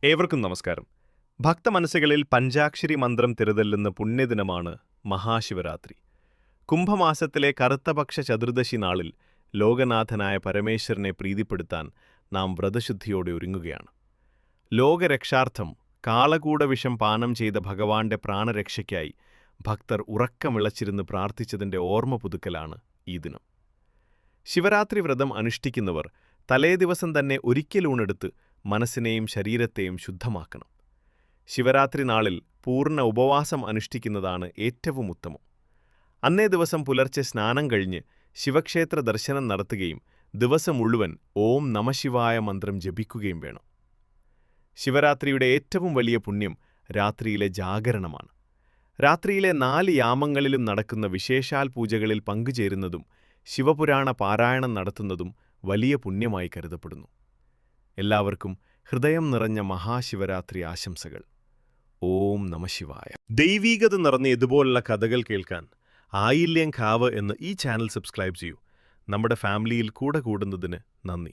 ഏവർക്കും നമസ്കാരം. ഭക്തമനസ്സുകളിൽ പഞ്ചാക്ഷരി മന്ത്രം തിരതല്ലുന്ന പുണ്യദിനമാണ് മഹാശിവരാത്രി. കുംഭമാസത്തിലെ കറുത്തപക്ഷ ചതുർദശി നാളിൽ ലോകനാഥനായ പരമേശ്വരനെ പ്രീതിപ്പെടുത്താൻ നാം വ്രതശുദ്ധിയോടെ ഒരുങ്ങുകയാണ്. ലോകരക്ഷാർത്ഥം കാളകൂടവിഷം പാനം ചെയ്ത ഭഗവാന്റെ പ്രാണരക്ഷയ്ക്കായി ഭക്തർ ഉറക്കമിളച്ചിരുന്ന് പ്രാർത്ഥിച്ചതിൻ്റെ ഓർമ്മ പുതുക്കലാണ് ഈ ദിനം. ശിവരാത്രി വ്രതം അനുഷ്ഠിക്കുന്നവർ തലേദിവസം തന്നെ ഒരിക്കലൂണെടുത്ത് മനസ്സിനെയും ശരീരത്തെയും ശുദ്ധമാക്കണം. ശിവരാത്രി നാളിൽ പൂർണ്ണ ഉപവാസം അനുഷ്ഠിക്കുന്നതാണ് ഏറ്റവും ഉത്തമം. അന്നേ ദിവസം പുലർച്ചെ സ്നാനം കഴിഞ്ഞ് ശിവക്ഷേത്ര ദർശനം നടത്തുകയും ദിവസം മുഴുവൻ ഓം നമഃശിവായ മന്ത്രം ജപിക്കുകയും വേണം. ശിവരാത്രിയുടെ ഏറ്റവും വലിയ പുണ്യം രാത്രിയിലെ ജാഗരണമാണ്. രാത്രിയിലെ 4 യാമങ്ങളിലും നടക്കുന്ന വിശേഷാൽ പൂജകളിൽ പങ്കുചേരുന്നതും ശിവപുരാണ പാരായണം നടത്തുന്നതും വലിയ പുണ്യമായി കരുതപ്പെടുന്നു. എല്ലാവർക്കും ഹൃദയം നിറഞ്ഞ മഹാശിവരാത്രി ആശംസകൾ. ഓം നമഃശിവായ. ദൈവീകത നിറഞ്ഞ ഇതുപോലുള്ള കഥകൾ കേൾക്കാൻ ആയില്യം കാവ് എന്ന് ഈ ചാനൽ സബ്സ്ക്രൈബ് ചെയ്യൂ. നമ്മുടെ ഫാമിലിയിൽ കൂടെ കൂടുന്നതിന് നന്ദി.